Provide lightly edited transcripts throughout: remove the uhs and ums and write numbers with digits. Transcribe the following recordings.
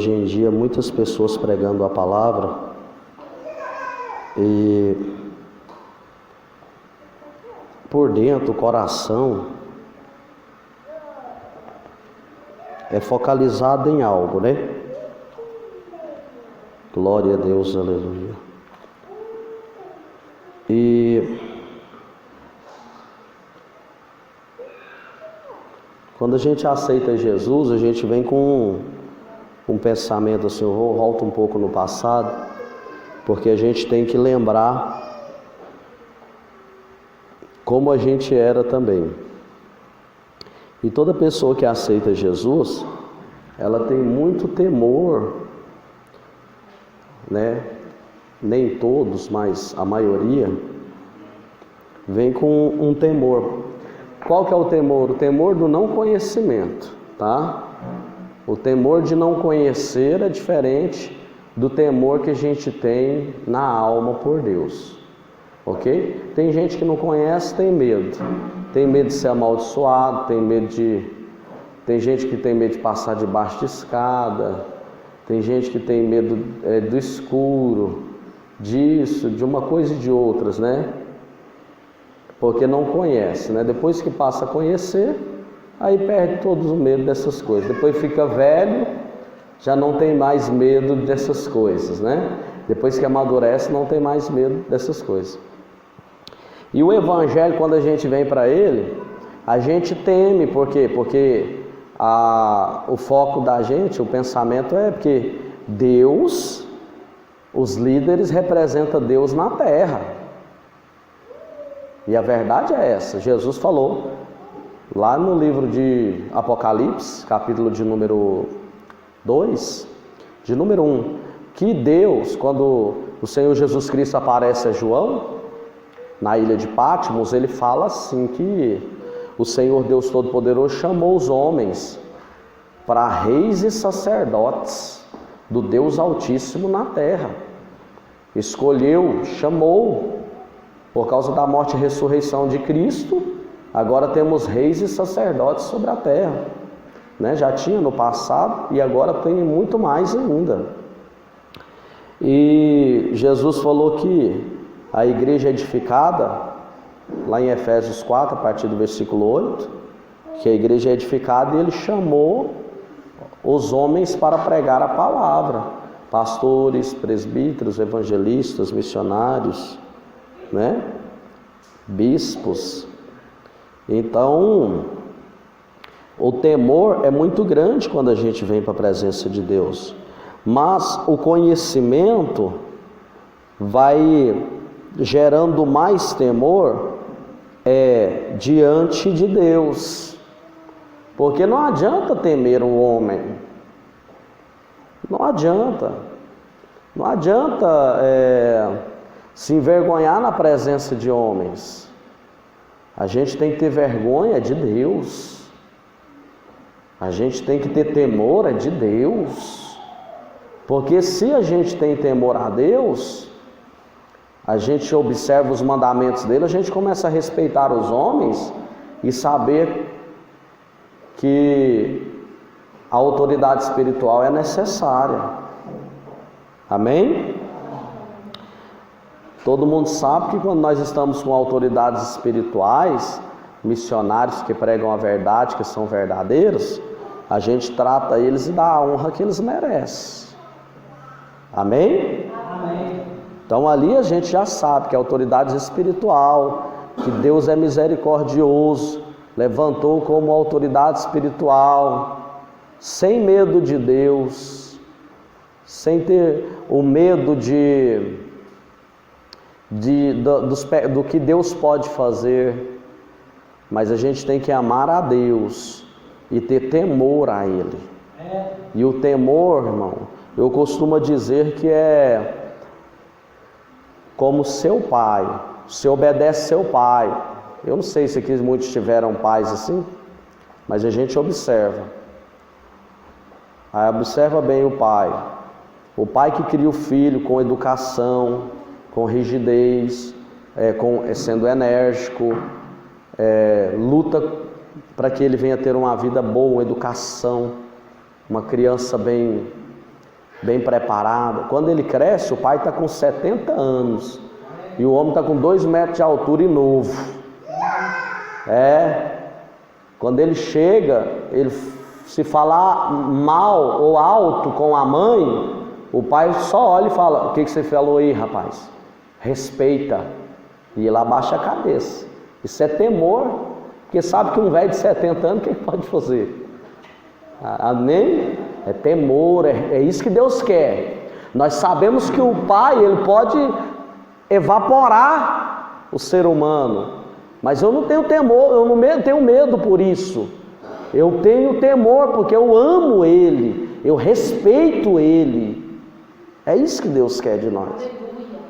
hoje em dia muitas pessoas pregando a palavra e por dentro o coração é focalizado em algo, né? Glória a Deus, aleluia. E quando a gente aceita Jesus, a gente vem com um pensamento assim, eu volto um pouco no passado, porque a gente tem que lembrar como a gente era também. E toda pessoa que aceita Jesus, ela tem muito temor, né? Nem todos, mas a maioria vem com um temor. Qual que é o temor? O temor do não conhecimento, tá? O temor de não conhecer é diferente do temor que a gente tem na alma por Deus, ok? Tem gente que não conhece, tem medo de ser amaldiçoado, tem gente que tem medo de passar debaixo de escada, tem gente que tem medo do escuro, disso, de uma coisa e de outras, né? Porque não conhece, né? Depois que passa a conhecer, aí perde todo o medo dessas coisas. Depois fica velho, já não tem mais medo dessas coisas, né? Depois que amadurece, não tem mais medo dessas coisas. E o Evangelho, quando a gente vem para ele, a gente teme, por quê? Porque o foco da gente, o pensamento é porque Deus, os líderes representam Deus na terra. E a verdade é essa. Jesus falou lá no livro de Apocalipse, capítulo de número 2, de número 1, que Deus, quando o Senhor Jesus Cristo aparece a João, na ilha de Patmos, ele fala assim que o Senhor Deus Todo-Poderoso chamou os homens para reis e sacerdotes do Deus Altíssimo na terra. Escolheu, chamou, por causa da morte e ressurreição de Cristo, agora temos reis e sacerdotes sobre a terra, né? Já tinha no passado e agora tem muito mais ainda. E Jesus falou que a igreja edificada, lá em Efésios 4, a partir do versículo 8, que a igreja é edificada, e ele chamou os homens para pregar a palavra, pastores, presbíteros, evangelistas, missionários, né? Bispos. Então, o temor é muito grande quando a gente vem para a presença de Deus, mas o conhecimento vai gerando mais temor diante de Deus, porque não adianta temer um homem, não adianta se envergonhar na presença de homens. A gente tem que ter vergonha de Deus, a gente tem que ter temor de Deus, porque se a gente tem temor a Deus, a gente observa os mandamentos dele, a gente começa a respeitar os homens e saber que a autoridade espiritual é necessária. Amém? Todo mundo sabe que quando nós estamos com autoridades espirituais, missionários que pregam a verdade, que são verdadeiros, a gente trata eles e dá a honra que eles merecem. Amém? Amém. Então ali a gente já sabe que a autoridade espiritual, que Deus é misericordioso, levantou como autoridade espiritual, sem medo de Deus, sem ter o medo do que Deus pode fazer, mas a gente tem que amar a Deus e ter temor a Ele. E o temor, irmão, eu costumo dizer que é como seu pai. Você obedece seu pai. Eu não sei se aqui muitos tiveram pais assim, mas a gente observa. Aí observa bem o pai. O pai que cria o filho com educação, com rigidez, sendo enérgico, luta para que ele venha ter uma vida boa, uma educação, uma criança bem bem preparada. Quando ele cresce, o pai está com 70 anos e o homem está com 2 metros de altura e novo. Quando ele chega, ele se falar mal ou alto com a mãe, o pai só olha e fala: o que você falou aí, rapaz? Respeita. E ele abaixa a cabeça. Isso é temor, porque sabe que um velho de 70 anos, o que ele pode fazer? Amém? É temor, é isso que Deus quer. Nós sabemos que o pai, ele pode evaporar o ser humano, mas eu não tenho temor, eu não tenho medo por isso. Eu tenho temor porque eu amo ele, eu respeito ele. É isso que Deus quer de nós.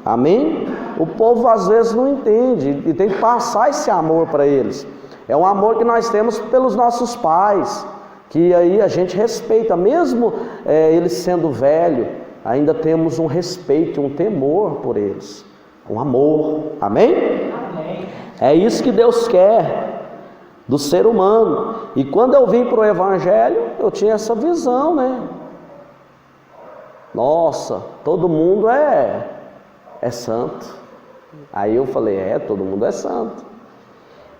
Amém? O povo às vezes não entende e tem que passar esse amor para eles. É um amor que nós temos pelos nossos pais, que aí a gente respeita, mesmo eles sendo velho, ainda temos um respeito, um temor por eles, um amor. Amém? Amém. É isso que Deus quer do ser humano. E quando eu vim para o Evangelho, eu tinha essa visão, né? Nossa, todo mundo é santo. Aí eu falei: todo mundo é santo.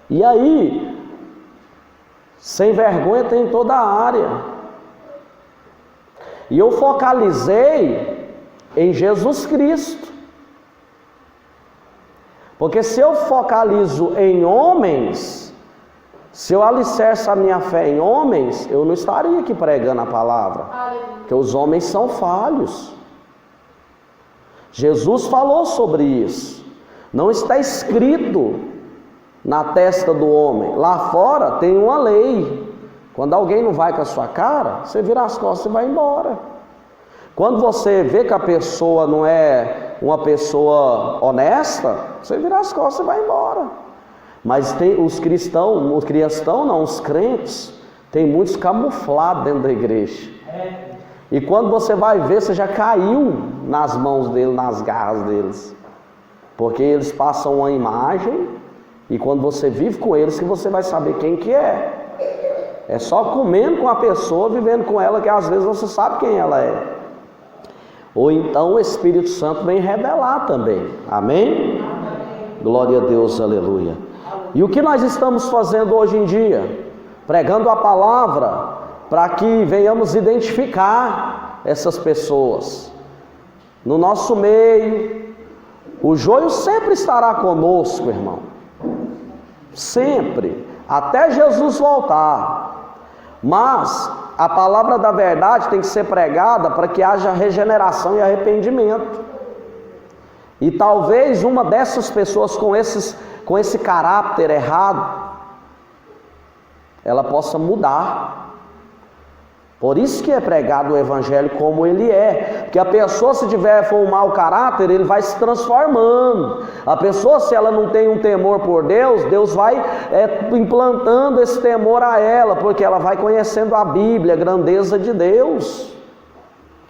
E aí, sem vergonha tem em toda a área. E eu focalizei em Jesus Cristo. Porque se eu focalizo em homens, se eu alicerço a minha fé em homens, eu não estaria aqui pregando a palavra. Porque os homens são falhos. Jesus falou sobre isso. Não está escrito na testa do homem. Lá fora tem uma lei. Quando alguém não vai com a sua cara, você vira as costas e vai embora. Quando você vê que a pessoa não é uma pessoa honesta, você vira as costas e vai embora. Mas tem os os crentes, tem muitos camuflados dentro da igreja. E quando você vai ver, você já caiu nas mãos dele, nas garras deles. Porque eles passam uma imagem, e quando você vive com eles, que você vai saber quem que é. É só comendo com a pessoa, vivendo com ela, que às vezes você sabe quem ela é. Ou então o Espírito Santo vem revelar também. Amém? Amém. Glória a Deus, aleluia. E o que nós estamos fazendo hoje em dia? Pregando a palavra, para que venhamos identificar essas pessoas. No nosso meio, o joio sempre estará conosco, irmão. Sempre, até Jesus voltar. Mas a palavra da verdade tem que ser pregada para que haja regeneração e arrependimento. E talvez uma dessas pessoas com esse caráter errado, ela possa mudar. Por isso que é pregado o Evangelho como ele é. Porque a pessoa, se for um mau caráter, ele vai se transformando. A pessoa, se ela não tem um temor por Deus, Deus vai implantando esse temor a ela, porque ela vai conhecendo a Bíblia, a grandeza de Deus.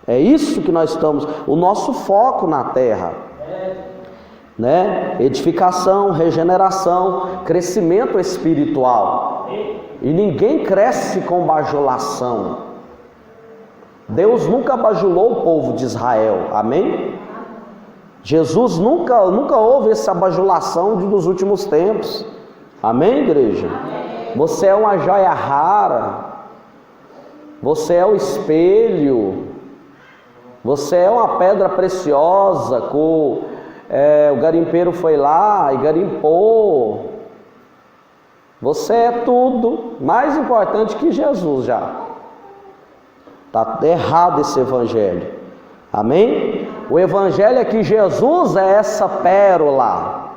É isso que nós estamos, o nosso foco na terra. Né? Edificação, regeneração, crescimento espiritual. E ninguém cresce com bajulação. Deus nunca bajulou o povo de Israel, amém? Jesus nunca houve essa bajulação dos últimos tempos, amém, igreja? Amém. Você é uma joia rara, você é o espelho, você é uma pedra preciosa, o garimpeiro foi lá e garimpou. Você é tudo, mais importante que Jesus já. Está errado esse evangelho. Amém? O evangelho é que Jesus é essa pérola.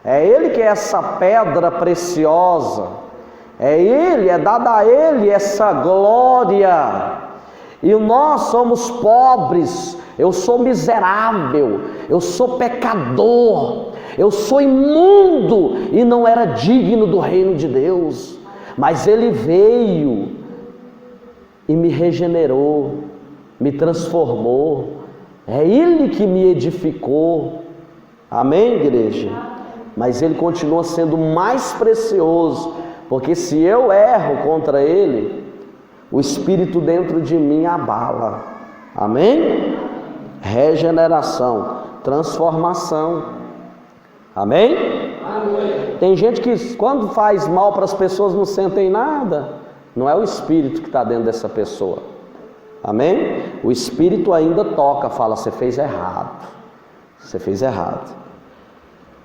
É Ele que é essa pedra preciosa. É dada a Ele essa glória. E nós somos pobres. Eu sou miserável. Eu sou pecador. Eu sou imundo e não era digno do reino de Deus. Mas Ele veio e me regenerou, me transformou. É Ele que me edificou. Amém, igreja? Mas Ele continua sendo mais precioso, porque se eu erro contra Ele, o Espírito dentro de mim abala. Amém? Regeneração, transformação. Amém? Amém? Tem gente que quando faz mal para as pessoas não sentem nada. Não é o Espírito que está dentro dessa pessoa. Amém? O Espírito ainda toca, fala, você fez errado. Você fez errado.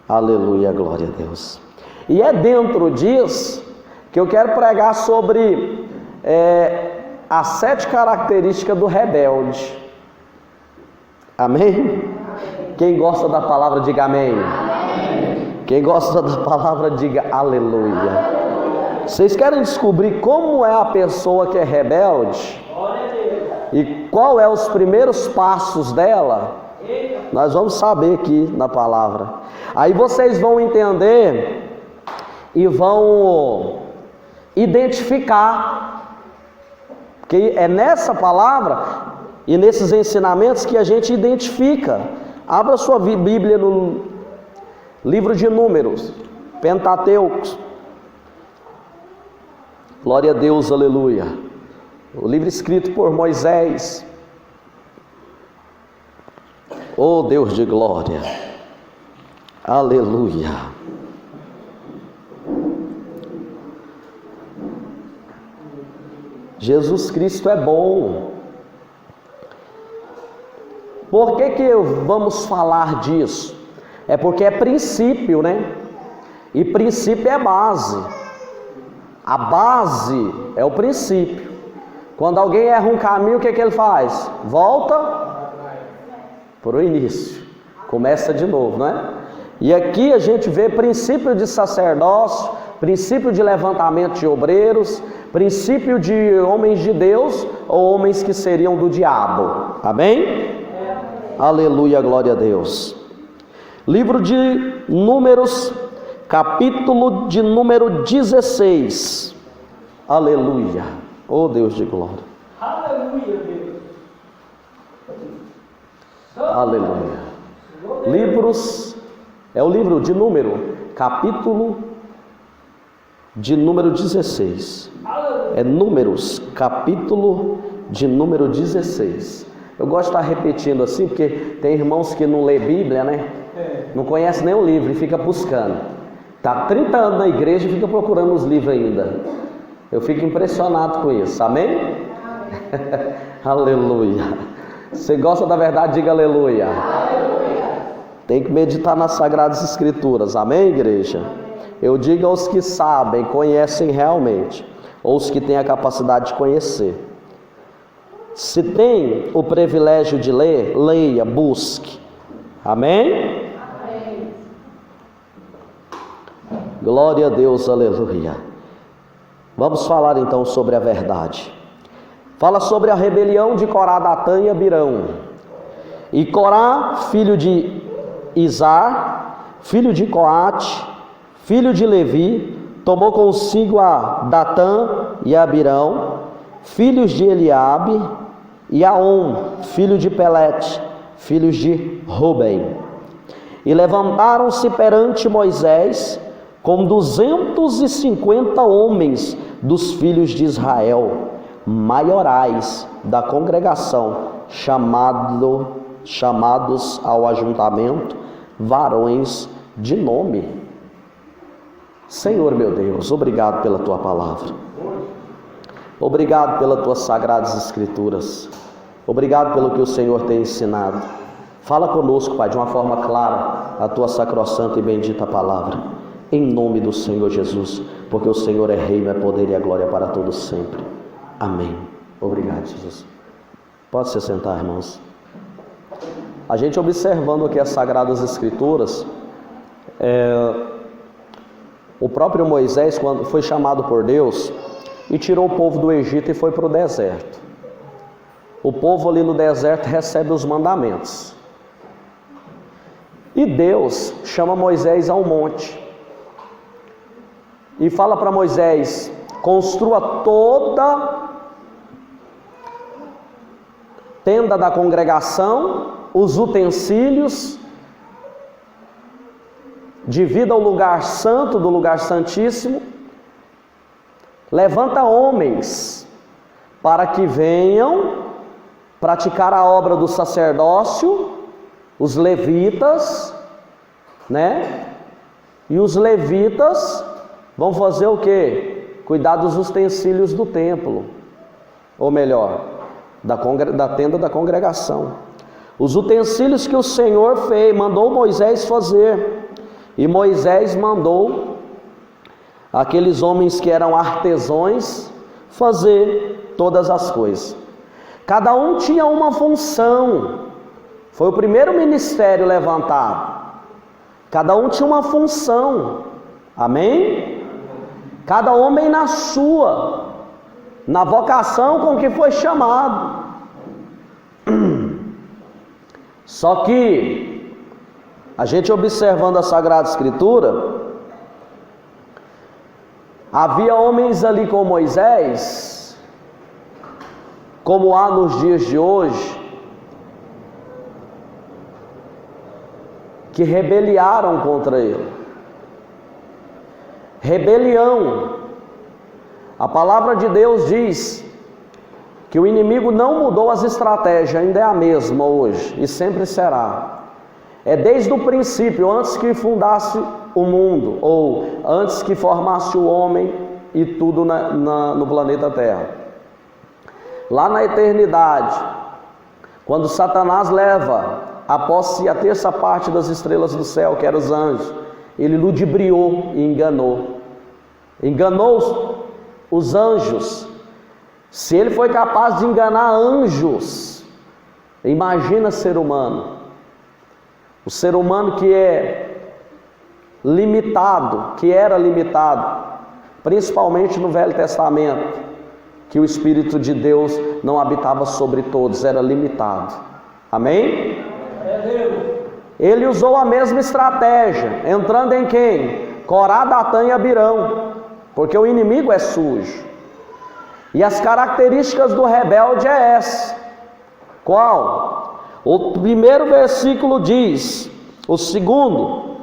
Aleluia, glória a Deus. E é dentro disso que eu quero pregar sobre as 7 características do rebelde. Amém? Quem gosta da palavra, diga amém. Quem gosta da palavra, diga aleluia. Vocês querem descobrir como é a pessoa que é rebelde? E qual é os primeiros passos dela? Nós vamos saber aqui na palavra. Aí vocês vão entender e vão identificar. Que é nessa palavra e nesses ensinamentos que a gente identifica. Abra sua Bíblia no livro de Números, Pentateuco. Glória a Deus, aleluia. O livro escrito por Moisés. Oh Deus de glória. Aleluia. Jesus Cristo é bom. Por que vamos falar disso? É porque é princípio, né? E princípio é base. A base é o princípio. Quando alguém erra um caminho, o que ele faz? Volta para o início. Começa de novo, não é? E aqui a gente vê princípio de sacerdócio, princípio de levantamento de obreiros, princípio de homens de Deus ou homens que seriam do diabo. Amém? Aleluia, glória a Deus. Livro de Números, capítulo de número 16. Aleluia. Oh Deus de glória. Aleluia, Deus. Aleluia. É o livro de Número, capítulo de número 16. É Números, capítulo de número 16. Eu gosto de estar repetindo assim, porque tem irmãos que não lê Bíblia, né? Não conhece nem o livro e fica buscando. Está 30 anos na igreja e fica procurando os livros ainda. Eu fico impressionado com isso, amém? Aleluia. Você gosta da verdade, diga aleluia. Tem que meditar nas Sagradas Escrituras, amém, igreja? Eu digo aos que sabem, conhecem realmente, ou os que têm a capacidade de conhecer. Se tem o privilégio de ler, leia, busque. Amém? Amém. Glória a Deus, aleluia. Vamos falar então sobre a verdade. Fala sobre a rebelião de Corá, Datã e Abirão. E Corá, filho de Izar, filho de Coate, filho de Levi, tomou consigo a Datã e Abirão, filhos de Eliabe, e Aon, filho de Pelete, filhos de Ruben. E levantaram-se perante Moisés com 250 homens dos filhos de Israel, maiorais da congregação, chamados ao ajuntamento, varões de nome. Senhor meu Deus, obrigado pela Tua palavra. Obrigado pelas Tuas Sagradas Escrituras. Obrigado pelo que o Senhor tem ensinado. Fala conosco, Pai, de uma forma clara, a Tua sacrossanta e bendita palavra. Em nome do Senhor Jesus, porque o Senhor é Rei, é poder e a glória para todos sempre. Amém. Obrigado, Jesus. Pode se sentar, irmãos. A gente observando aqui as Sagradas Escrituras, o próprio Moisés, quando foi chamado por Deus e tirou o povo do Egito e foi para o deserto. O povo ali no deserto recebe os mandamentos. E Deus chama Moisés ao monte e fala para Moisés: construa toda tenda da congregação, os utensílios, divida o lugar santo do lugar santíssimo, levanta homens para que venham praticar a obra do sacerdócio, os levitas, né? E os levitas vão fazer o quê? Cuidar dos utensílios do templo, ou melhor, da tenda da congregação. Os utensílios que o Senhor mandou Moisés fazer. E Moisés mandou aqueles homens que eram artesãos fazer todas as coisas. Cada um tinha uma função. Foi o primeiro ministério levantado. Cada um tinha uma função. Amém? Cada homem na vocação com que foi chamado. Só que a gente observando a Sagrada Escritura, havia homens ali com Moisés, como há nos dias de hoje, que rebeliaram contra ele. Rebelião. A palavra de Deus diz que o inimigo não mudou as estratégias, ainda é a mesma hoje e sempre será. É desde o princípio, antes que fundasse o mundo, ou antes que formasse o homem e tudo no planeta Terra. Lá na eternidade, quando Satanás leva a posse a terça parte das estrelas do céu, que eram os anjos, ele ludibriou e enganou os anjos. Se ele foi capaz de enganar anjos, imagina ser humano. O ser humano que é limitado, que era limitado, principalmente no Velho Testamento, que o Espírito de Deus não habitava sobre todos, era limitado. Amém? Ele usou a mesma estratégia, entrando em quem? Corá, Datã e Abirão, porque o inimigo é sujo. E as características do rebelde é essa. Qual? O primeiro versículo diz, o segundo: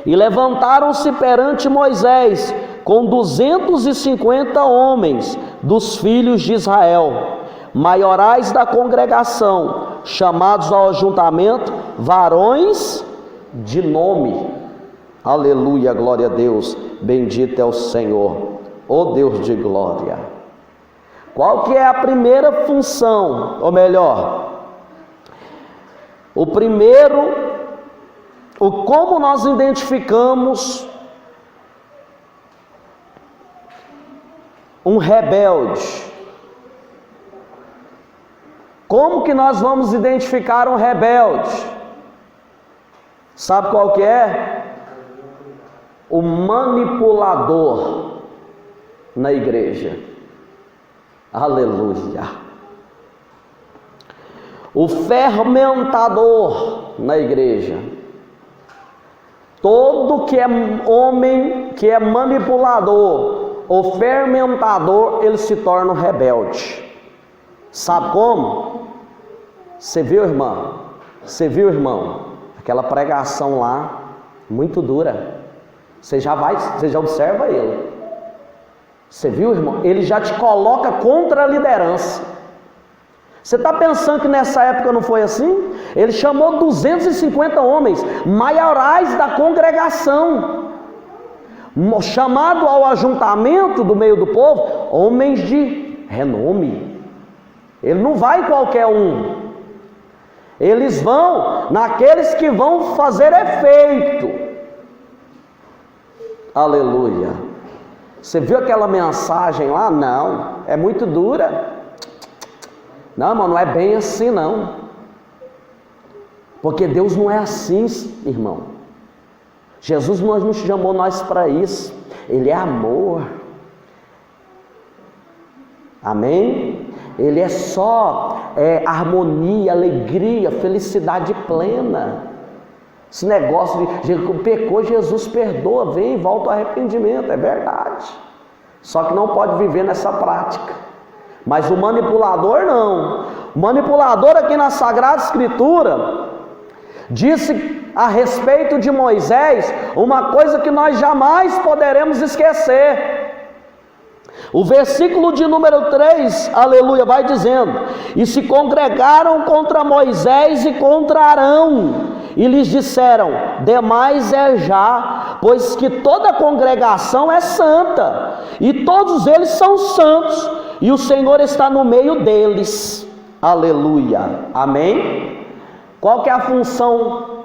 e levantaram-se perante Moisés com 250 homens dos filhos de Israel, maiorais da congregação, chamados ao ajuntamento, varões de nome. Aleluia, glória a Deus, bendito é o Senhor, ó Deus de glória. Qual que é a primeira função, ou melhor, como nós identificamos um rebelde? Como que nós vamos identificar um rebelde? Sabe qual que é? O manipulador na igreja. Aleluia. O fermentador na igreja. Todo que é homem, que é manipulador ou fermentador, ele se torna um rebelde. Sabe como? Você viu, irmão? Você viu, irmão? Aquela pregação lá, muito dura. Você já observa ele. Você viu, irmão? Ele já te coloca contra a liderança. Você está pensando que nessa época não foi assim? Ele chamou 250 homens, maiorais da congregação, chamado ao ajuntamento do meio do povo, homens de renome. Ele não vai em qualquer um. Eles vão naqueles que vão fazer efeito. Aleluia. Você viu aquela mensagem lá? Não, é muito dura. Não, mano, não é bem assim não. Porque Deus não é assim, irmão. Jesus não chamou nós para isso. Ele é amor. Amém? Ele é só harmonia, alegria, felicidade plena. Esse negócio de pecou, Jesus perdoa, vem, volta ao arrependimento, é verdade. Só que não pode viver nessa prática. Mas o manipulador não. O manipulador aqui na Sagrada Escritura disse a respeito de Moisés uma coisa que nós jamais poderemos esquecer. O versículo de número 3, aleluia, vai dizendo: e se congregaram contra Moisés e contra Arão, e lhes disseram: demais é já, pois que toda congregação é santa, e todos eles são santos, e o Senhor está no meio deles. Aleluia, amém? Qual que é a função?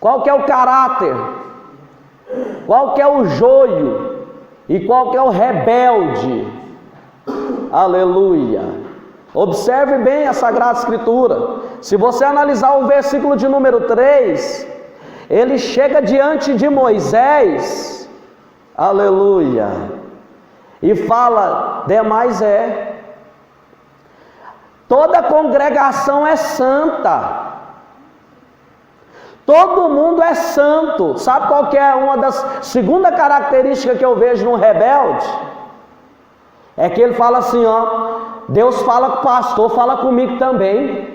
Qual que é o caráter? Qual que é o joio? E qual que é o rebelde? Aleluia. Observe bem a Sagrada Escritura. Se você analisar o versículo de número 3, ele chega diante de Moisés, aleluia, e fala: demais é, toda congregação é santa, todo mundo é santo. Sabe qual que é uma das segunda características que eu vejo no rebelde? É que ele fala assim, ó: Deus fala com o pastor, fala comigo também.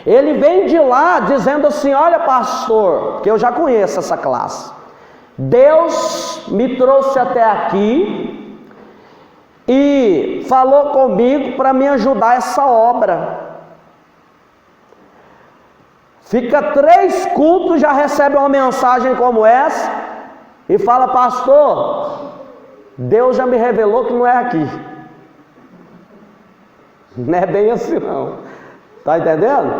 Ele vem de lá dizendo assim: olha, pastor, porque eu já conheço essa classe, Deus me trouxe até aqui e falou comigo para me ajudar essa obra. Fica 3 cultos, já recebe uma mensagem como essa e fala: pastor, Deus já me revelou que não é aqui. Não é bem assim não. Está entendendo?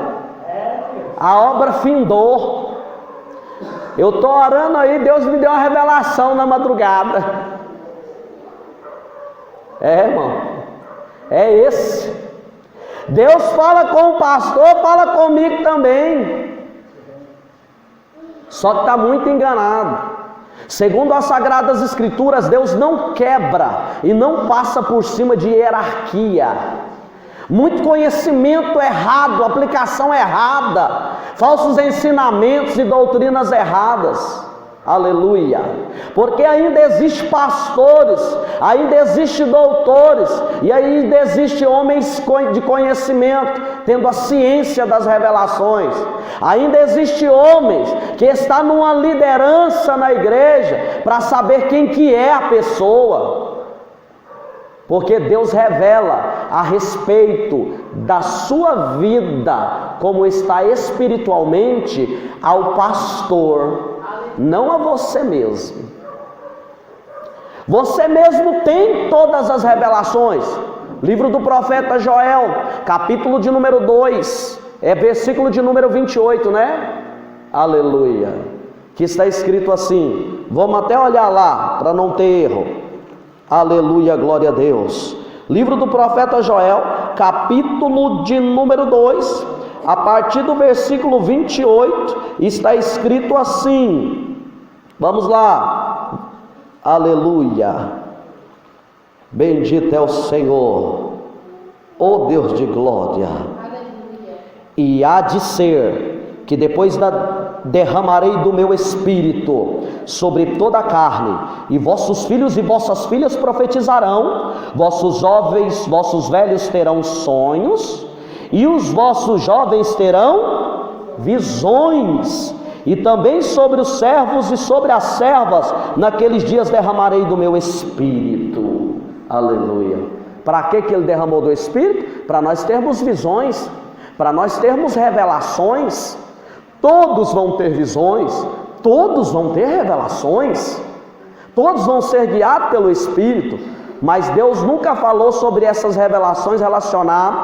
A obra findou. Eu estou orando aí, Deus me deu uma revelação na madrugada. Irmão, é esse. Deus fala com o pastor, fala comigo também. Só que está muito enganado. Segundo as Sagradas Escrituras, Deus não quebra e não passa por cima de hierarquia. Muito conhecimento errado, aplicação errada, falsos ensinamentos e doutrinas erradas. Aleluia. Porque ainda existe pastores, ainda existe doutores, e ainda existe homens de conhecimento, tendo a ciência das revelações. Ainda existe homens que estão numa liderança na igreja para saber quem que é a pessoa. Porque Deus revela a respeito da sua vida, como está espiritualmente, ao pastor, não a você mesmo. Você mesmo tem todas as revelações. Livro do profeta Joel, capítulo de número 2, versículo de número 28, né? Aleluia. Que está escrito assim, vamos até olhar lá, para não ter erro. Aleluia, glória a Deus. Livro do profeta Joel, capítulo de número 2, a partir do versículo 28, está escrito assim. Vamos lá. Aleluia. Bendito é o Senhor, ó Deus de glória. Aleluia. E há de ser que depois derramarei do meu espírito sobre toda a carne, e vossos filhos e vossas filhas profetizarão, vossos jovens, vossos velhos terão sonhos, e os vossos jovens terão visões, e também sobre os servos e sobre as servas, naqueles dias derramarei do meu espírito. Aleluia. Para que ele derramou do espírito? Para nós termos visões, para nós termos revelações. Todos vão ter visões, todos vão ter revelações, todos vão ser guiados pelo Espírito, mas Deus nunca falou sobre essas revelações relacionadas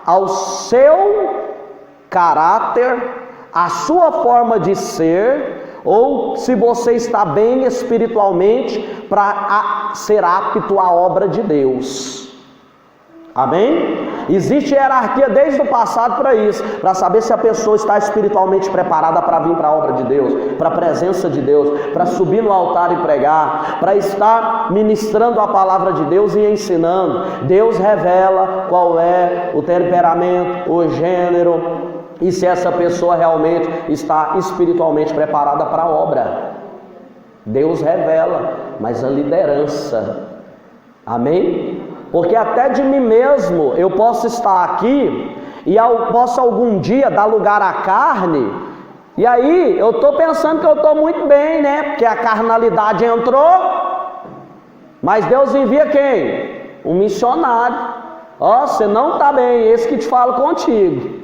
ao seu caráter, à sua forma de ser, ou se você está bem espiritualmente para ser apto à obra de Deus. Amém? Existe hierarquia desde o passado para isso, para saber se a pessoa está espiritualmente preparada para vir para a obra de Deus, para a presença de Deus, para subir no altar e pregar, para estar ministrando a palavra de Deus e ensinando. Deus revela qual é o temperamento, o gênero, e se essa pessoa realmente está espiritualmente preparada para a obra. Deus revela, mas a liderança, amém? Porque até de mim mesmo eu posso estar aqui e eu posso algum dia dar lugar à carne, e aí eu estou pensando que eu estou muito bem, né? Porque a carnalidade entrou, Mas Deus envia quem? Um missionário. Ó, você não está bem, esse que te fala contigo.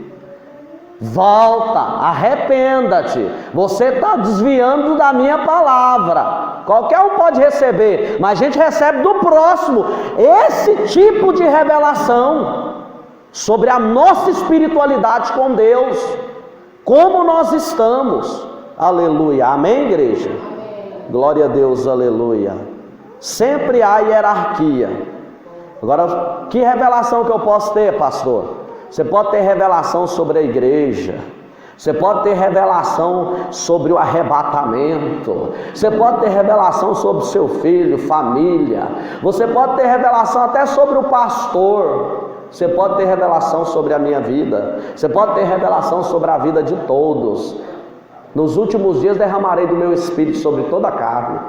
Volta, arrependa-te. Você está desviando da minha palavra. Qualquer um pode receber, mas a gente recebe do próximo esse tipo de revelação sobre a nossa espiritualidade com Deus, como nós estamos. Aleluia, amém, igreja? Amém. Glória a Deus, aleluia. Sempre há hierarquia. Agora, que revelação que eu posso ter, pastor? Você pode ter revelação sobre a igreja, você pode ter revelação sobre o arrebatamento, você pode ter revelação sobre seu filho, família, você pode ter revelação até sobre o pastor, você pode ter revelação sobre a minha vida, você pode ter revelação sobre a vida de todos. Nos últimos dias derramarei do meu espírito sobre toda a carne,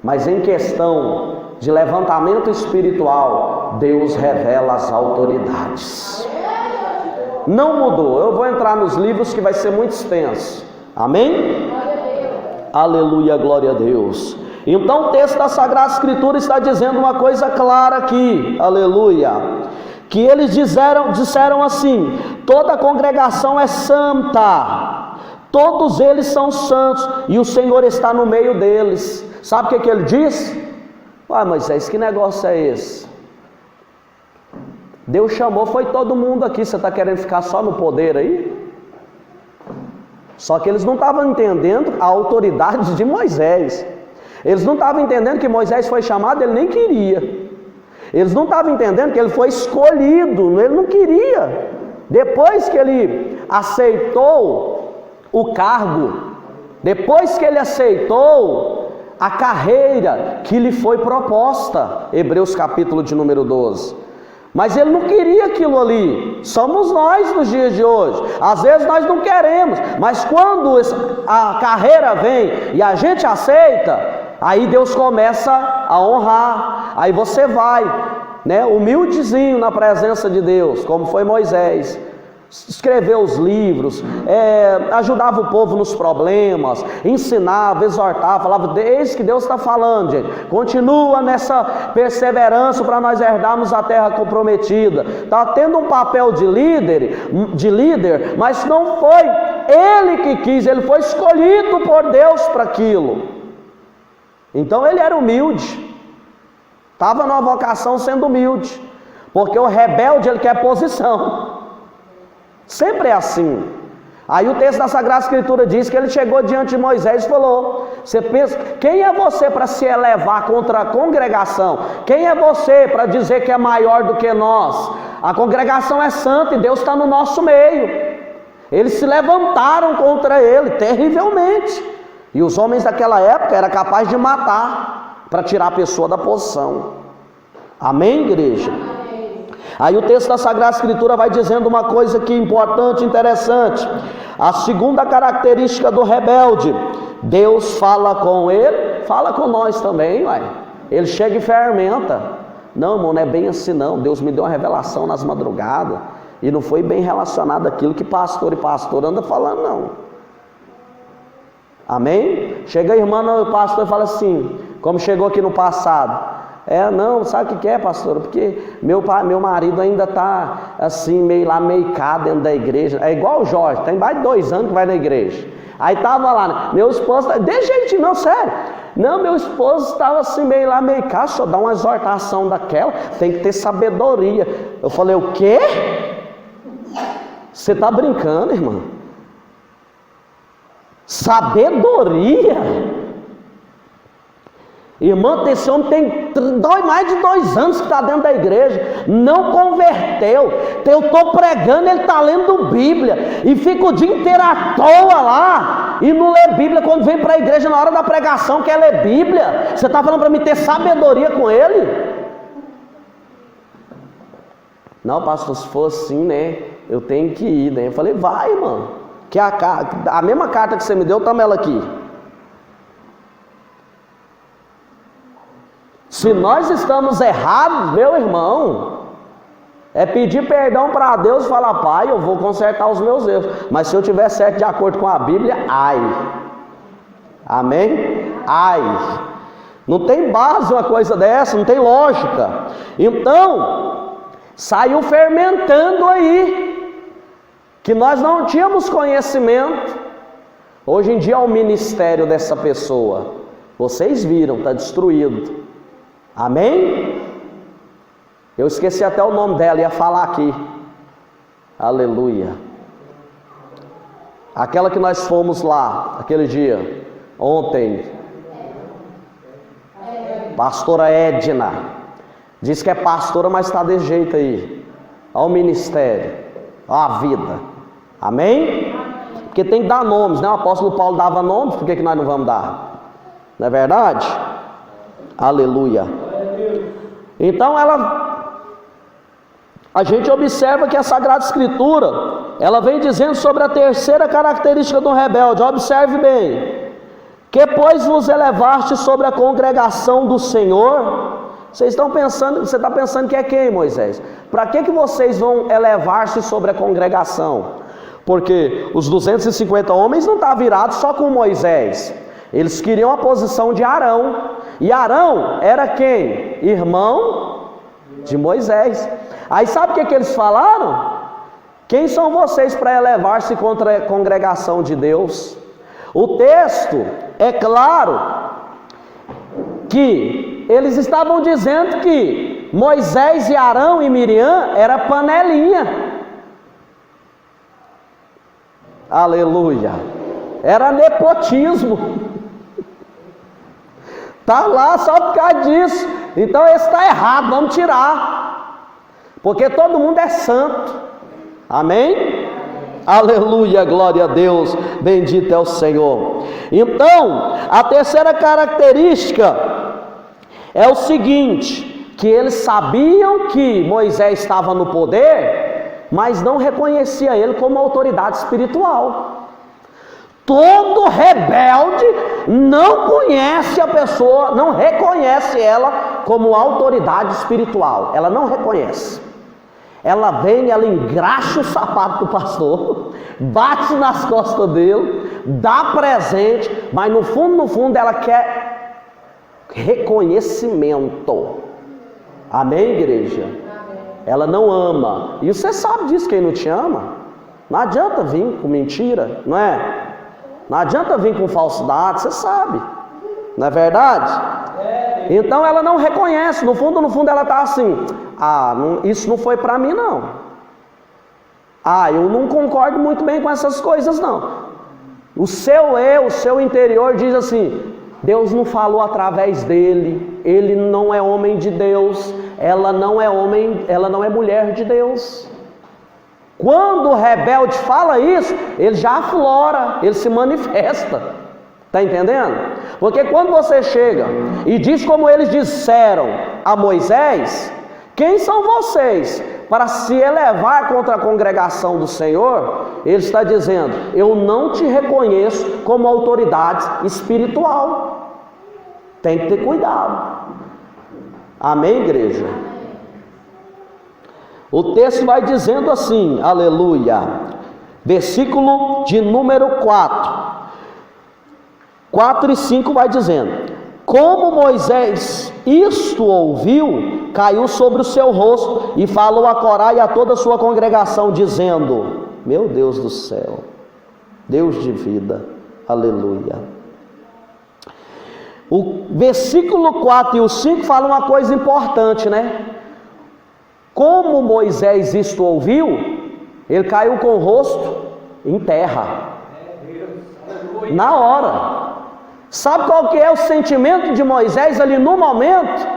mas em questão de levantamento espiritual, Deus revela as autoridades. Não mudou. Eu vou entrar nos livros que vai ser muito extenso. Amém? Aleluia, glória a Deus. Então o texto da Sagrada Escritura está dizendo uma coisa clara aqui. Aleluia. Que eles disseram assim: toda a congregação é santa, todos eles são santos, e o Senhor está no meio deles. Sabe o que ele diz? Ué, Moisés, que negócio é esse? Deus chamou, foi todo mundo aqui, você está querendo ficar só no poder aí? Só que eles não estavam entendendo a autoridade de Moisés. Eles não estavam entendendo que Moisés foi chamado, ele nem queria. Eles não estavam entendendo que ele foi escolhido, ele não queria. Depois que ele aceitou o cargo, depois que ele aceitou a carreira que lhe foi proposta, Hebreus capítulo de número 12. Mas ele não queria aquilo ali. Somos nós nos dias de hoje. Às vezes nós não queremos, mas quando a carreira vem e a gente aceita, aí Deus começa a honrar. Aí você vai, né, humildezinho na presença de Deus, como foi Moisés. Escreveu os livros, ajudava o povo nos problemas, ensinava, exortava, falava, eis que Deus está falando, gente, continua nessa perseverança para nós herdarmos a terra comprometida. Está tendo um papel de líder, mas não foi ele que quis, ele foi escolhido por Deus para aquilo. Então ele era humilde, estava numa vocação sendo humilde, porque o rebelde ele quer posição. Sempre é assim. Aí o texto da Sagrada Escritura diz que ele chegou diante de Moisés e falou: você pensa, quem é você para se elevar contra a congregação? Quem é você para dizer que é maior do que nós? A congregação é santa e Deus está no nosso meio. Eles se levantaram contra ele terrivelmente, e os homens daquela época eram capazes de matar para tirar a pessoa da posição. Amém, igreja? Aí o texto da Sagrada Escritura vai dizendo uma coisa que é importante, interessante. A segunda característica do rebelde: Deus fala com ele, fala com nós também, uai. Ele chega e fermenta. Não, irmão, não é bem assim não. Deus me deu uma revelação nas madrugadas, e não foi bem relacionado àquilo que pastor e pastor anda falando, não. Amém? Chega a irmã no pastor e fala assim, como chegou aqui no passado: não, sabe o que é, pastor? Porque meu marido ainda está assim, meio cá dentro da igreja. É igual o Jorge, tem mais de 2 anos que vai na igreja. Aí estava lá, meu esposo, deixa gente, não, sério. Não, meu esposo estava assim, meio cá, só dá uma exortação daquela, tem que ter sabedoria. Eu falei: o quê? Você está brincando, irmã? Sabedoria? Irmão, esse homem tem mais de 2 anos que está dentro da igreja, não converteu. Eu estou pregando, ele está lendo Bíblia, e fica o dia inteiro à toa lá, e não lê Bíblia. Quando vem para a igreja na hora da pregação quer ler Bíblia. Você está falando para mim ter sabedoria com ele? Não, pastor, se for assim, né, eu tenho que ir, né? Eu falei: vai, irmão, que a mesma carta que você me deu, toma ela aqui. Se nós estamos errados, meu irmão, é pedir perdão para Deus e falar: pai, eu vou consertar os meus erros. Mas se eu tiver certo de acordo com a Bíblia, ai. Amém? Ai. Não tem base uma coisa dessa, não tem lógica. Então, saiu fermentando aí, que nós não tínhamos conhecimento. Hoje em dia é o ministério dessa pessoa. Vocês viram, está destruído. Amém? Eu esqueci até o nome dela, ia falar aqui. Aleluia. Aquela que nós fomos lá, aquele dia, ontem. Pastora Edna. Diz que é pastora, mas está desse jeito aí. Olha o ministério, olha a vida. Amém? Porque tem que dar nomes, né? O apóstolo Paulo dava nomes, por que nós não vamos dar? Não é verdade? Aleluia. Então a gente observa que a Sagrada Escritura, ela vem dizendo sobre a terceira característica do rebelde. Observe bem. Que pois vos elevaste sobre a congregação do Senhor. Você está pensando que é quem, Moisés? Para que vocês vão elevar-se sobre a congregação? Porque os 250 homens não estavam virados só com Moisés. Eles queriam a posição de Arão. E Arão era quem? Irmão de Moisés. Aí sabe o que eles falaram? Quem são vocês para elevar-se contra a congregação de Deus? O texto é claro que eles estavam dizendo que Moisés e Arão e Miriam era panelinha. Aleluia. Era nepotismo. Tá lá só por causa disso. Então esse está errado, vamos tirar. Porque todo mundo é santo. Amém? Aleluia, glória a Deus, bendito é o Senhor. Então, a terceira característica é o seguinte, que eles sabiam que Moisés estava no poder, mas não reconhecia ele como autoridade espiritual. Todo rebelde não conhece a pessoa, não reconhece ela como autoridade espiritual, ela não reconhece. Ela vem, ela engraxa o sapato do pastor, bate nas costas dele, dá presente, mas no fundo ela quer reconhecimento. Amém, igreja? Ela não ama. E você sabe disso, quem não te ama. Não adianta vir com mentira, não é? Não adianta vir com falsidade, você sabe. Não é verdade? Então ela não reconhece, no fundo ela está assim, isso não foi para mim não. Eu não concordo muito bem com essas coisas não. O seu eu, o seu interior diz assim, Deus não falou através dele, ele não é homem de Deus, ela não é mulher de Deus. Quando o rebelde fala isso, ele já aflora, ele se manifesta. Está entendendo? Porque quando você chega e diz como eles disseram a Moisés, quem são vocês para se elevar contra a congregação do Senhor? Ele está dizendo, eu não te reconheço como autoridade espiritual. Tem que ter cuidado. Amém, igreja? O texto vai dizendo assim, aleluia, versículo de número 4 e 5 vai dizendo, como Moisés isto ouviu, caiu sobre o seu rosto e falou a Corá e a toda a sua congregação, dizendo, meu Deus do céu, Deus de vida, aleluia. O versículo 4 e o 5 falam uma coisa importante, né? Como Moisés isto ouviu, ele caiu com o rosto em terra, na hora. Sabe qual que é o sentimento de Moisés ali no momento?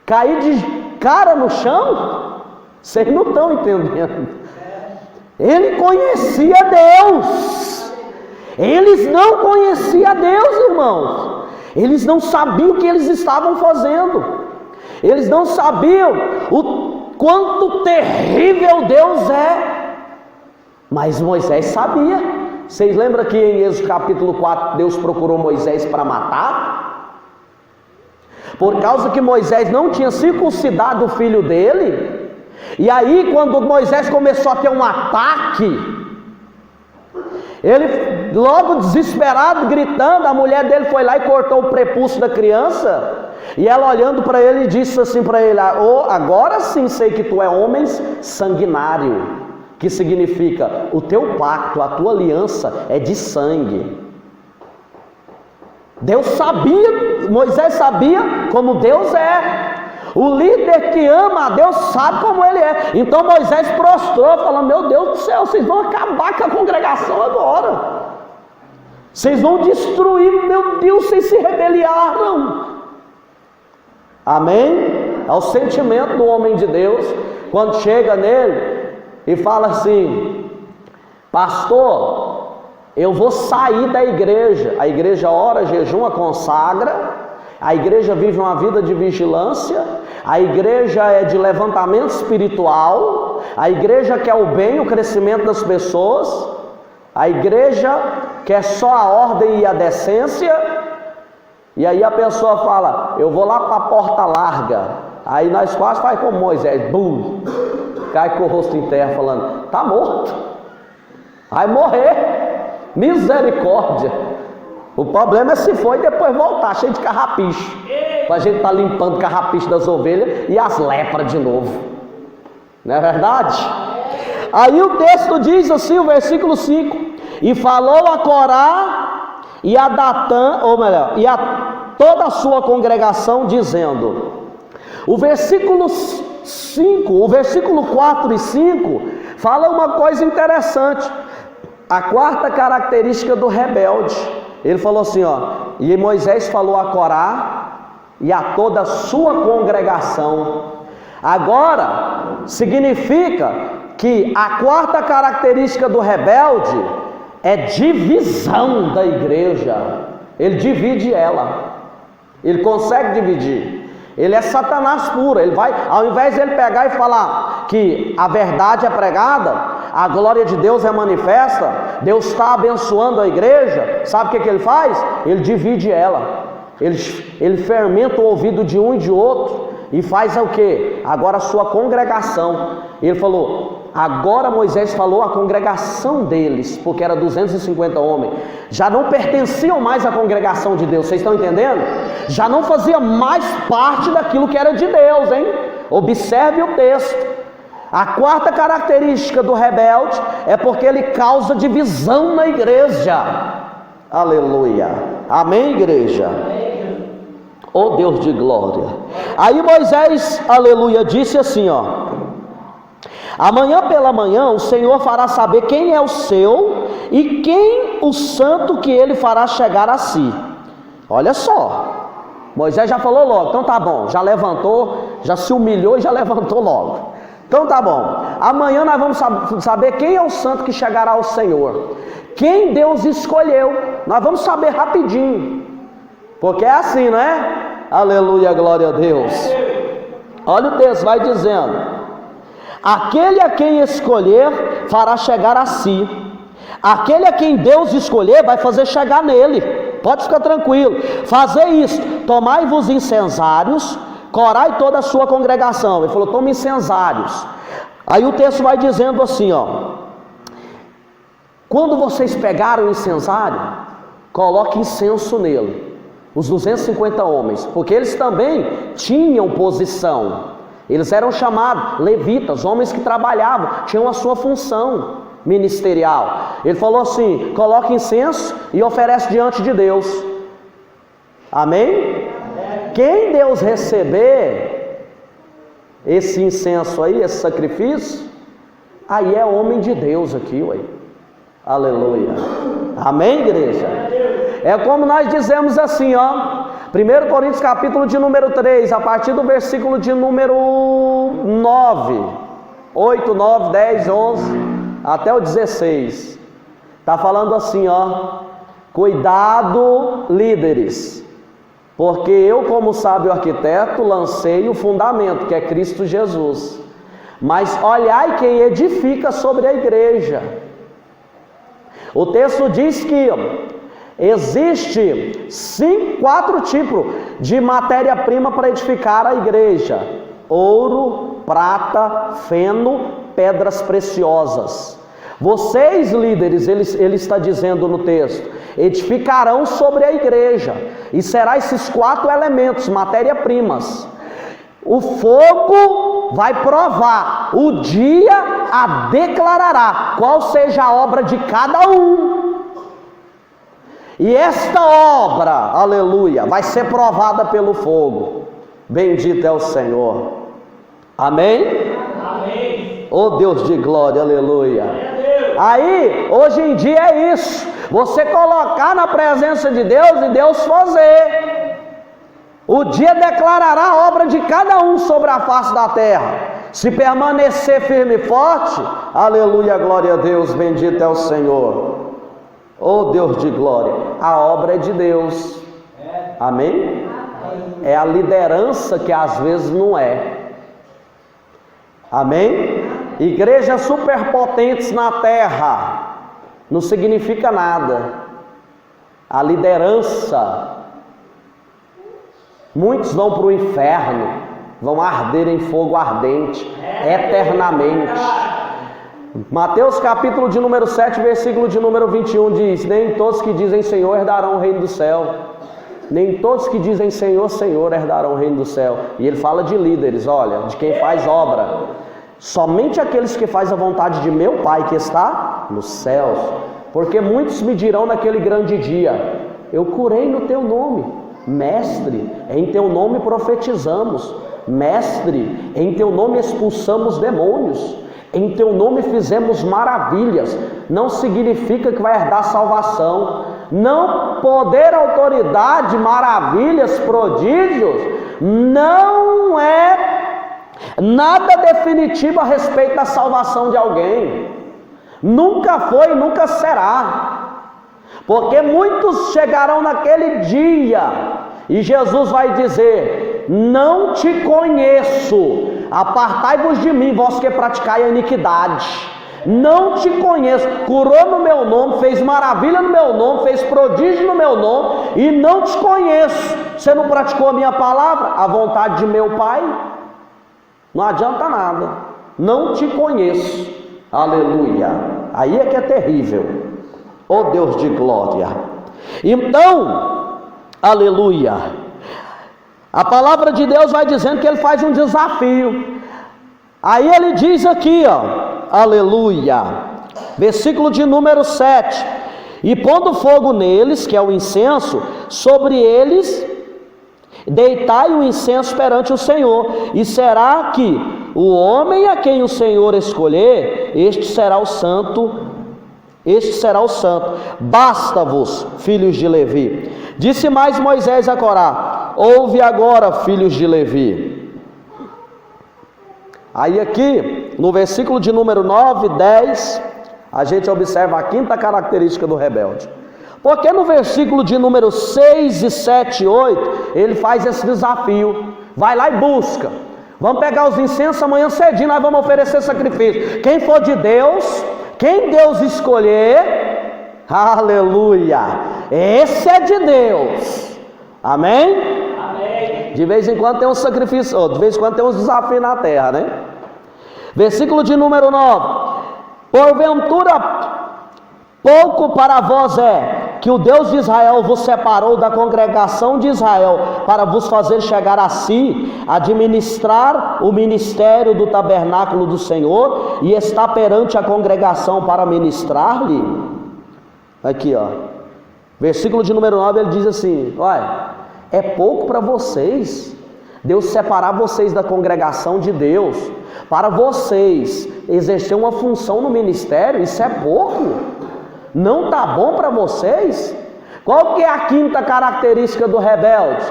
Cair de cara no chão? Vocês não estão entendendo. Ele conhecia Deus. Eles não conheciam Deus, irmãos. Eles não sabiam o que eles estavam fazendo. Eles não sabiam o quanto terrível Deus é. Mas Moisés sabia. Vocês lembram que em Êxodo capítulo 4 Deus procurou Moisés para matar? Por causa que Moisés não tinha circuncidado o filho dele. E aí quando Moisés começou a ter um ataque, Ele, logo desesperado, gritando, a mulher dele foi lá e cortou o prepúcio da criança. E ela olhando para ele disse assim para ele: oh, agora sim sei que tu é homem sanguinário, que significa o teu pacto, a tua aliança é de sangue. Deus sabia, Moisés sabia como Deus é. O líder que ama a Deus sabe como ele é. Então Moisés prostrou, falando: meu Deus do céu, vocês vão acabar com a congregação agora. Vocês vão destruir, meu Deus, vocês se rebeliaram. Amém? É o sentimento do homem de Deus, quando chega nele e fala assim: pastor, eu vou sair da igreja. A igreja ora, jejuma, consagra. A igreja vive uma vida de vigilância. A igreja é de levantamento espiritual. A igreja quer o bem, o crescimento das pessoas. A igreja quer só a ordem e a decência. E aí a pessoa fala: eu vou lá para a porta larga. Aí nós quase faz como Moisés, bum, cai com o rosto em terra falando: tá morto, vai morrer, misericórdia. O problema é se for e depois voltar cheio de carrapicho, para a gente estar limpando o carrapicho das ovelhas e as lepras de novo, não é verdade? Aí o texto diz assim, o versículo 5: e falou a Corá e a Datã, ou melhor, e a toda a sua congregação, dizendo. O versículo 5, o versículo 4 e 5 fala uma coisa interessante. A quarta característica do rebelde. Ele falou assim, ó: e Moisés falou a Corá e a toda a sua congregação. Agora significa que a quarta característica do rebelde é divisão da igreja. Ele divide ela. Ele consegue dividir. Ele é Satanás puro. Ele vai, ao invés de ele pegar e falar que a verdade é pregada, a glória de Deus é manifesta, Deus está abençoando a igreja, sabe o que ele faz? Ele divide ela. Ele fermenta o ouvido de um e de outro e faz o que? Agora a sua congregação. Ele falou, agora Moisés falou a congregação deles, porque era 250 homens, já não pertenciam mais à congregação de Deus, vocês estão entendendo? Já não fazia mais parte daquilo que era de Deus, hein? Observe o texto. A quarta característica do rebelde é porque ele causa divisão na igreja. Aleluia. Amém, igreja? Oh Deus de glória. Aí Moisés, aleluia, disse assim, ó: amanhã pela manhã o Senhor fará saber quem é o seu e quem o santo que ele fará chegar a si. Olha só, Moisés já falou logo, então tá bom, já levantou, já se humilhou e já levantou logo. Então tá bom, amanhã nós vamos saber quem é o santo que chegará ao Senhor, quem Deus escolheu, nós vamos saber rapidinho, porque é assim, não é? Aleluia, glória a Deus. Olha o texto, vai dizendo: aquele a quem escolher fará chegar a si. Aquele a quem Deus escolher vai fazer chegar nele. Pode ficar tranquilo. Fazer isso: tomai-vos incensários, Corá e toda a sua congregação. Ele falou: tome incensários. Aí o texto vai dizendo assim, ó: quando vocês pegarem o incensário, coloque incenso nele. Os 250 homens, porque eles também tinham posição. Eles eram chamados levitas, homens que trabalhavam, tinham a sua função ministerial. Ele falou assim: coloque incenso e oferece diante de Deus. Amém? Quem Deus receber esse incenso aí, esse sacrifício, aí é homem de Deus aqui, ué. Aleluia. Amém, igreja? É como nós dizemos assim, ó, 1 Coríntios capítulo de número 3, a partir do versículo de número 9, 8, 9, 10, 11, até o 16, está falando assim, ó: cuidado, líderes, porque eu, como sábio arquiteto, lancei o fundamento, que é Cristo Jesus, mas olhai quem edifica sobre a igreja. O texto diz que existe 4 tipos de matéria-prima para edificar a igreja: ouro, prata, feno, pedras preciosas. Vocês, líderes, ele está dizendo no texto, edificarão sobre a igreja, e será esses 4 elementos, matéria-primas. O fogo vai provar, o dia a declarará, qual seja a obra de cada um. E esta obra, aleluia, vai ser provada pelo fogo. Bendito é o Senhor. Amém? Amém. Oh Deus de glória, aleluia. Aí, hoje em dia é isso, você colocar na presença de Deus e Deus fazer. O dia declarará a obra de cada um sobre a face da terra. Se permanecer firme e forte, aleluia, glória a Deus, bendito é o Senhor. Oh Deus de glória, a obra é de Deus. Amém? É a liderança que às vezes não é. Amém? Igrejas superpotentes na terra não significa nada. A liderança, muitos vão para o inferno, vão arder em fogo ardente, eternamente. Mateus capítulo de número 7, versículo de número 21 diz: nem todos que dizem Senhor herdarão o reino do céu. Nem todos que dizem Senhor, Senhor herdarão o reino do céu. E ele fala de líderes, olha, de quem faz obra. Somente aqueles que fazem a vontade de meu Pai que está nos céus. Porque muitos me dirão naquele grande dia: eu curei no teu nome. Mestre, em teu nome profetizamos. Mestre, em teu nome expulsamos demônios. Em teu nome fizemos maravilhas. Não significa que vai herdar salvação. Não, poder, autoridade, maravilhas, prodígios, não é nada definitivo a respeito da salvação de alguém. Nunca foi e nunca será. Porque muitos chegarão naquele dia e Jesus vai dizer: não te conheço, apartai-vos de mim, vós que praticai a iniquidade. Não te conheço, curou no meu nome, fez maravilha no meu nome, fez prodígio no meu nome, e não te conheço. Você não praticou a minha palavra, a vontade de meu Pai? Não adianta nada. Não te conheço. Aleluia. Aí é que é terrível. Oh Deus de glória. Então, aleluia, a palavra de Deus vai dizendo que ele faz um desafio. Aí ele diz aqui, ó, aleluia, versículo de número 7: e pondo fogo neles, que é o incenso, sobre eles deitai o incenso perante o Senhor, e será que o homem a quem o Senhor escolher, este será o santo. Basta-vos, filhos de Levi. Disse mais Moisés a Corá: ouve agora, filhos de Levi. Aí aqui, no versículo de número 9 e 10, a gente observa a quinta característica do rebelde. Porque no versículo de número 6 e 7 e 8, ele faz esse desafio. Vai lá e busca. Vamos pegar os incensos amanhã cedinho, nós vamos oferecer sacrifício. Quem for de Deus, quem Deus escolher, aleluia, esse é de Deus. Amém? De vez em quando tem um sacrifício, de vez em quando tem uns desafios na terra, né? Versículo de número 9: porventura pouco para vós é que o Deus de Israel vos separou da congregação de Israel para vos fazer chegar a si, administrar o ministério do tabernáculo do Senhor e estar perante a congregação para ministrar-lhe? Aqui, ó, versículo de número 9, ele diz assim: olha, é pouco para vocês Deus separar vocês da congregação de Deus para vocês exercer uma função no ministério? Isso é pouco? Não está bom para vocês? Qual que é a quinta característica do rebelde?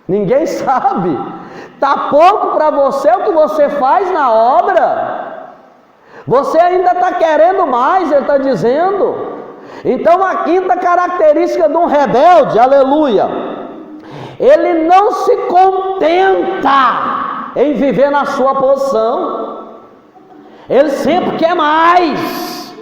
Ninguém sabe. Está pouco para você o que você faz na obra? Você ainda está querendo mais, ele está dizendo. Então a quinta característica de um rebelde, aleluia, ele não se contenta em viver na sua posição. Ele sempre quer mais.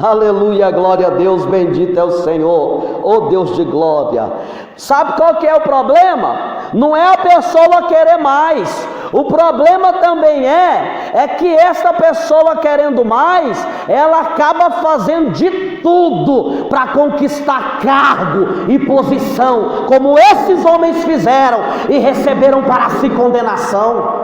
Aleluia, glória a Deus, bendito é o Senhor, oh Deus de glória. Sabe qual que é o problema? Não é a pessoa querer mais. O problema também é que esta pessoa querendo mais, ela acaba fazendo de tudo para conquistar cargo e posição, como esses homens fizeram e receberam para si condenação.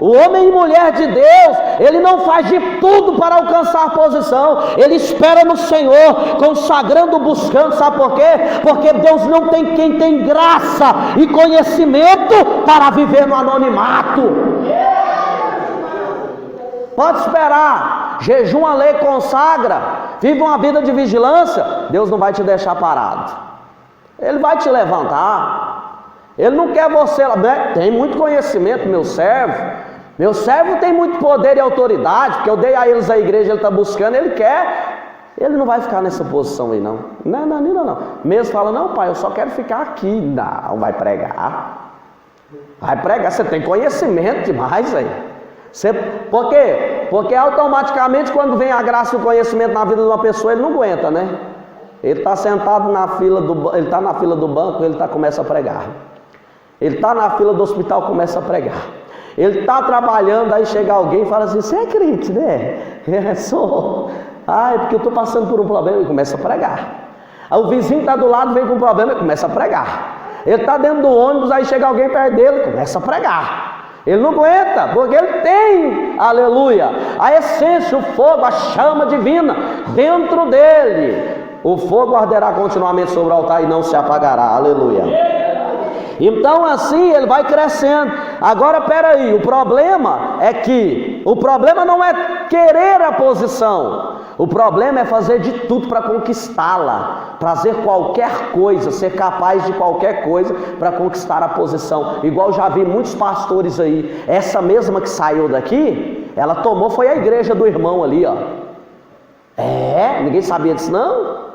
O homem e mulher de Deus, ele não faz de tudo para alcançar a posição, ele espera no Senhor, consagrando, buscando, sabe por quê? Porque Deus não tem quem tem graça e conhecimento para viver no anonimato. Pode esperar, jejum, lei, consagra, vive uma vida de vigilância, Deus não vai te deixar parado, Ele vai te levantar. Ele não quer você, né? Tem muito conhecimento, meu servo tem muito poder e autoridade, porque eu dei a eles a igreja, ele está buscando, ele quer, ele não vai ficar nessa posição aí não. Não. Mesmo fala, não pai, eu só quero ficar aqui. Não, vai pregar, você tem conhecimento demais aí. Por quê? Porque automaticamente quando vem a graça e o conhecimento na vida de uma pessoa, ele não aguenta, né? Ele está sentado na fila ele está na fila do banco, ele começa a pregar. Ele está na fila do hospital, começa a pregar. Ele está trabalhando, aí chega alguém e fala assim, você é crente, né? Sou. Porque eu estou passando por um problema, e começa a pregar. Aí o vizinho está do lado, vem com um problema, e começa a pregar. Ele está dentro do ônibus, aí chega alguém perto dele, começa a pregar. Ele não aguenta, porque ele tem, aleluia, a essência, o fogo, a chama divina dentro dele. O fogo arderá continuamente sobre o altar e não se apagará, aleluia. Então assim ele vai crescendo. Agora peraí, o problema não é querer a posição, o problema é fazer de tudo para conquistá-la, fazer qualquer coisa, ser capaz de qualquer coisa para conquistar a posição. Igual já vi muitos pastores aí, essa mesma que saiu daqui, ela tomou, foi a igreja do irmão ali, ó. Ninguém sabia disso não?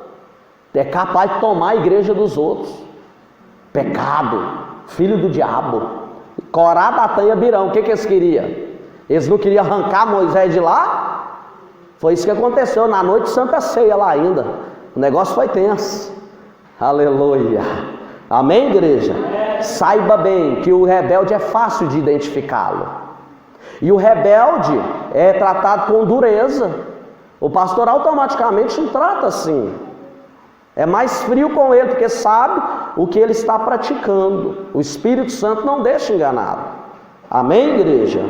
É capaz de tomar a igreja dos outros. Pecado, filho do diabo, Corá, Datã e Abirão. O que eles queriam? Eles não queriam arrancar Moisés de lá? Foi isso que aconteceu na noite de Santa Ceia lá ainda. O negócio foi tenso. Aleluia. Amém, igreja? Saiba bem que o rebelde é fácil de identificá-lo. E o rebelde é tratado com dureza. O pastor automaticamente não trata assim. É mais frio com ele, porque sabe o que ele está praticando. O Espírito Santo não deixa enganado. Amém, igreja?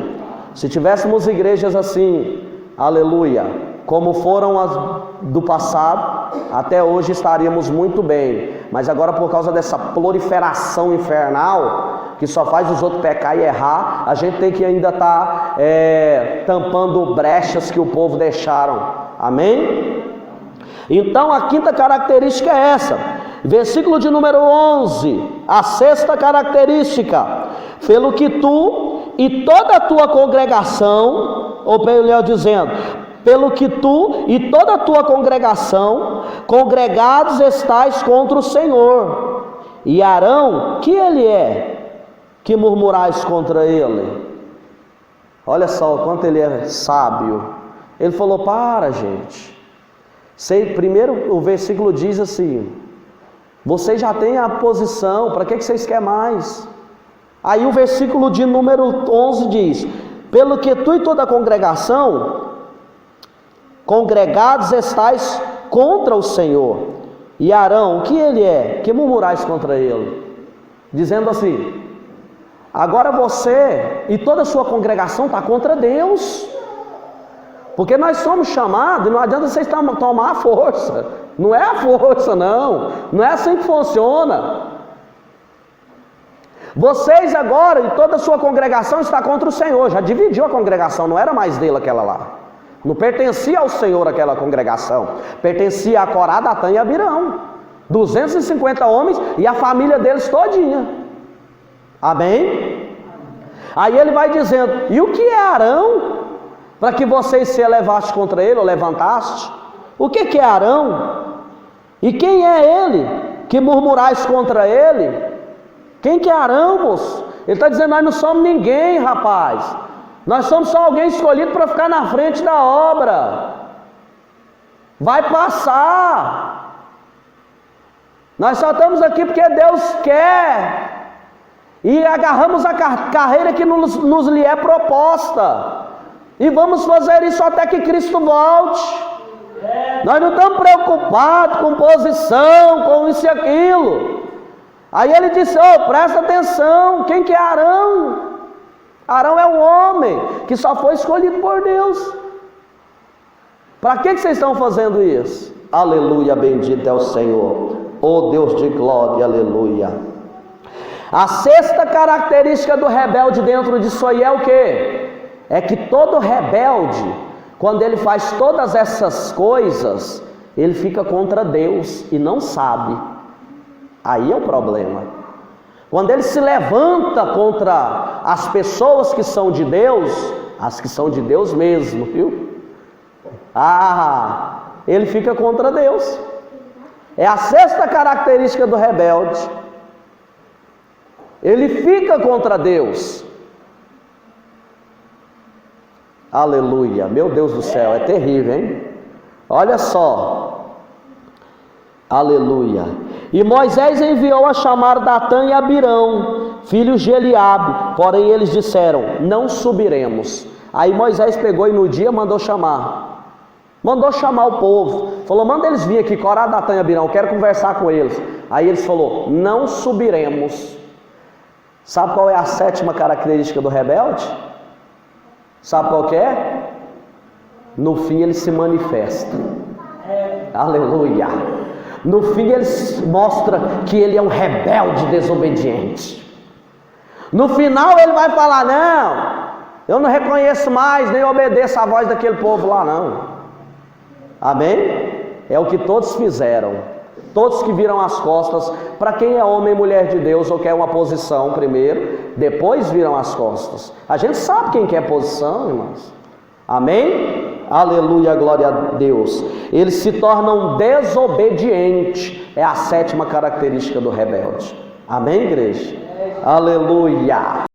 Se tivéssemos igrejas assim, aleluia, como foram as do passado, até hoje estaríamos muito bem. Mas agora, por causa dessa proliferação infernal, que só faz os outros pecar e errar, a gente tem que ainda estar tampando brechas que o povo deixaram. Amém? Então a quinta característica é essa, versículo de número 11, a sexta característica, pelo que tu e toda a tua congregação, ou melhor dizendo, pelo que tu e toda a tua congregação, congregados estais contra o Senhor, e Arão, que ele é, que murmurais contra ele? Olha só o quanto ele é sábio. Ele falou, para gente. Primeiro o versículo diz assim, vocês já têm a posição, para que vocês querem mais? Aí o versículo de número 11 diz, pelo que tu e toda a congregação, congregados estais contra o Senhor, e Arão, o que ele é, que murmurais contra ele? Dizendo assim, agora você e toda a sua congregação está contra Deus. Porque nós somos chamados, não adianta vocês tomar a força. Não é a força, não. Não é assim que funciona. Vocês agora e toda a sua congregação está contra o Senhor. Já dividiu a congregação, não era mais dele aquela lá. Não pertencia ao Senhor aquela congregação. Pertencia a Corá, Datã e Abirão. 250 homens e a família deles todinha. Amém? Aí ele vai dizendo, e o que é Arão? Para que vocês se elevaste contra ele, ou levantaste? O que é Arão? E quem é ele, que murmurais contra ele? Quem que é Arão, moço? Ele está dizendo, nós não somos ninguém, rapaz. Nós somos só alguém escolhido para ficar na frente da obra. Vai passar. Nós só estamos aqui porque Deus quer. E agarramos a carreira que nos lhe é proposta. E vamos fazer isso até que Cristo volte. Nós não estamos preocupados com posição, com isso e aquilo. Aí ele disse, presta atenção, quem que é Arão? Arão é um homem que só foi escolhido por Deus. Para que vocês estão fazendo isso? Aleluia, bendito é o Senhor. Oh Deus de glória, aleluia. A sexta característica do rebelde dentro disso aí é o quê? É que todo rebelde, quando ele faz todas essas coisas, ele fica contra Deus e não sabe. Aí é o problema. Quando ele se levanta contra as pessoas que são de Deus, as que são de Deus mesmo, viu? Ele fica contra Deus. É a sexta característica do rebelde. Ele fica contra Deus. Aleluia, meu Deus do céu, é terrível, hein? Olha só. Aleluia. E Moisés enviou a chamar Datã e Abirão, filhos de Eliabe, porém eles disseram, não subiremos. Aí Moisés pegou e no dia mandou chamar o povo, falou, manda eles vir aqui, Corá, Datã e Abirão, quero conversar com eles. Aí eles falou, não subiremos. Sabe qual é a sétima característica do rebelde? Sabe qual que é? No fim ele se manifesta. Aleluia. No fim ele mostra que ele é um rebelde desobediente. No final ele vai falar, não, eu não reconheço mais, nem obedeço a voz daquele povo lá não. Amém? É o que todos fizeram. Todos que viram as costas, para quem é homem e mulher de Deus ou quer uma posição primeiro, depois viram as costas. A gente sabe quem quer posição, irmãos. Amém? Aleluia, glória a Deus. Eles se tornam desobedientes. É a sétima característica do rebelde. Amém, igreja? Aleluia.